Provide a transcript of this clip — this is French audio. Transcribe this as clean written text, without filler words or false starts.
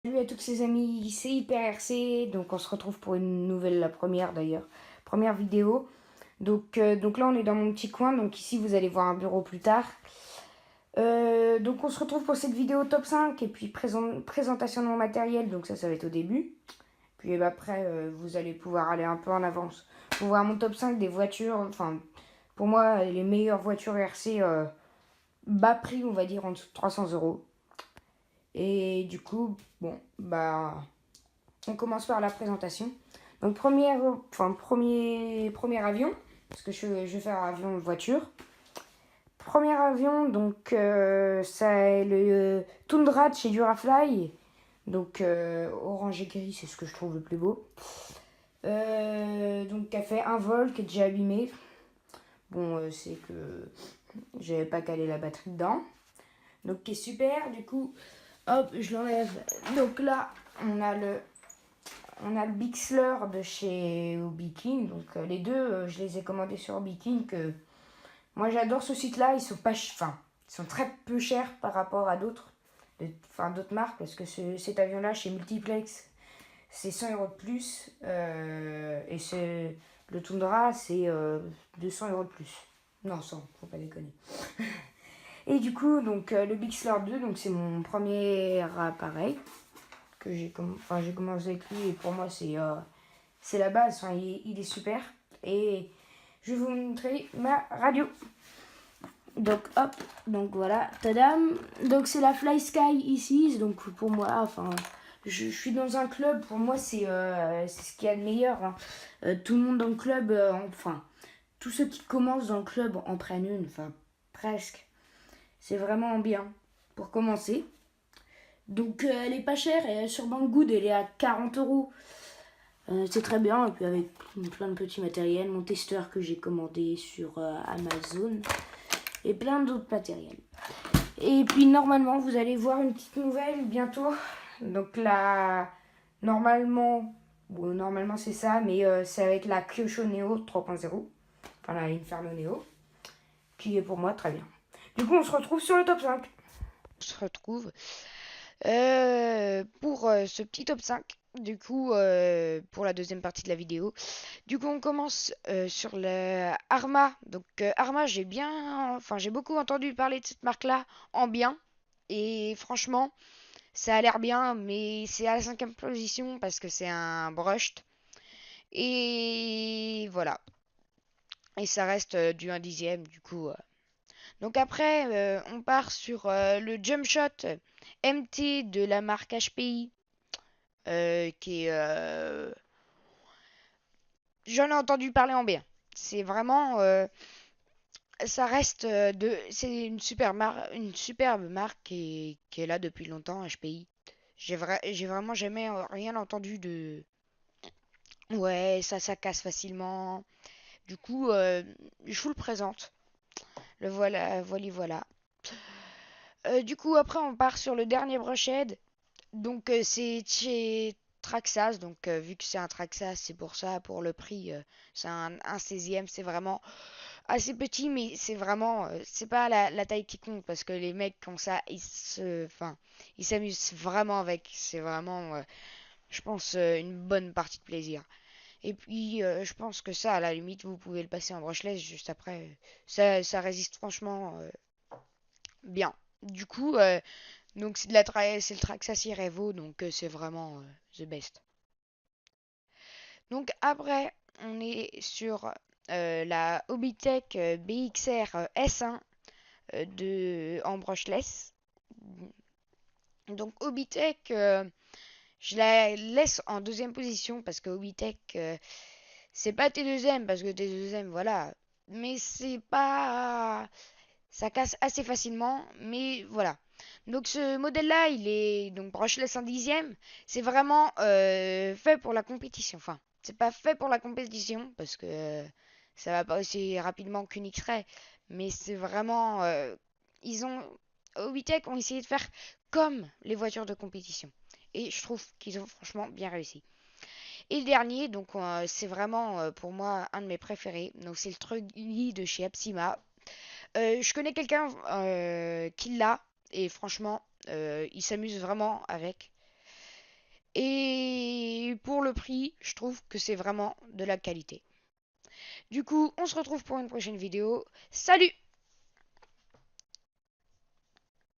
Salut à tous ces amis, c'est Hyper RC, donc on se retrouve pour une nouvelle, la première d'ailleurs, première vidéo. Donc là on est dans mon petit coin, donc ici vous allez voir un bureau plus tard. Donc on se retrouve pour cette vidéo top 5 et puis présentation de mon matériel, donc ça va être au début. Puis après vous allez pouvoir aller un peu en avance pour voir mon top 5 des voitures, enfin pour moi les meilleures voitures RC bas prix on va dire en dessous de 300 €. Et du coup, bon, bah on commence par la présentation. Donc premier avion, parce que je vais faire avion voiture. Premier avion, donc c'est le Tundra de chez Durafly. Donc orange et gris, c'est ce que je trouve le plus beau. Donc qui a fait un vol, qui est déjà abîmé. Bon, c'est que j'avais pas calé la batterie dedans. Donc qui est super, du coup, hop, je l'enlève. Donc là, on a le Bixler de chez Hobby King. Donc les deux, je les ai commandés sur Hobby King. Moi j'adore ce site-là. Ils sont pas, enfin, ils sont très peu chers par rapport à d'autres marques, parce que cet avion-là chez Multiplex, c'est 100 € de plus. Et le Tundra, c'est 200 € de plus. Non, 100, faut pas déconner. Et du coup, donc le Bixler 2, donc c'est mon premier appareil que j'ai commencé avec lui, et pour moi c'est la base. Enfin, il est super. Et je vais vous montrer ma radio. Donc hop, donc voilà, tadam. Donc c'est la Fly Sky ici. Donc pour moi, enfin, je suis dans un club. Pour moi c'est ce qu'il y a de meilleur, hein. Tout le monde dans le club, enfin tous ceux qui commencent dans le club en prennent une, enfin presque. C'est vraiment bien pour commencer. Donc elle est pas chère, et sur Banggood elle est à 40 €. C'est très bien, et puis avec plein de petits matériels, mon testeur que j'ai commandé sur Amazon, et plein d'autres matériels. Et puis normalement vous allez voir une petite nouvelle bientôt. Donc là, normalement c'est ça, mais c'est avec la Kyosho Neo 3.0, enfin la Inferno Neo, qui est pour moi très bien. Du coup on se retrouve sur le top 5. On se retrouve pour ce petit top 5. Du coup, pour la deuxième partie de la vidéo. Du coup, on commence sur le Arma. Donc, Arma, j'ai beaucoup entendu parler de cette marque-là en bien. Et franchement, ça a l'air bien, mais c'est à la cinquième position parce que c'est un brushed. Et voilà. Et ça reste du 1/10, du coup. Donc après, on part sur le Jump Shot MT de la marque HPI, qui est... j'en ai entendu parler en bien. C'est vraiment... ça reste c'est une superbe marque qui est là depuis longtemps, HPI. J'ai vraiment jamais rien entendu de... Ouais, ça casse facilement. Du coup, je vous le présente. Le voilà, voilà. Du coup, après, on part sur le dernier Brushed. Donc c'est chez Traxas, donc vu que c'est un Traxas, c'est pour ça, pour le prix, c'est un 16e, c'est vraiment assez petit, mais c'est vraiment, c'est pas la taille qui compte, parce que les mecs comme ça, enfin, ils s'amusent vraiment avec, c'est vraiment, je pense, une bonne partie de plaisir. Et puis, je pense que ça, à la limite, vous pouvez le passer en brushless juste après, ça résiste franchement bien. Du coup, donc c'est le Traxxas Revo, donc c'est vraiment the best. Donc après, on est sur la Hobbytech BXR S1 en brushless. Donc Hobbytech, je la laisse en deuxième position parce que Hobbytech, c'est pas T2M parce que T2M, voilà. Mais c'est pas, ça casse assez facilement, mais voilà. Donc ce modèle-là, il est donc brushless 1/10. C'est vraiment fait pour la compétition. Enfin, c'est pas fait pour la compétition parce que ça va pas aussi rapidement qu'une X-Ray. Mais c'est vraiment, ils ont, Hobbytech ont essayé de faire comme les voitures de compétition. Et je trouve qu'ils ont franchement bien réussi. Et le dernier, donc c'est vraiment pour moi un de mes préférés. Donc c'est le Trugly de chez Apsima. Je connais quelqu'un qui l'a et franchement, il s'amuse vraiment avec. Et pour le prix, je trouve que c'est vraiment de la qualité. Du coup, on se retrouve pour une prochaine vidéo. Salut!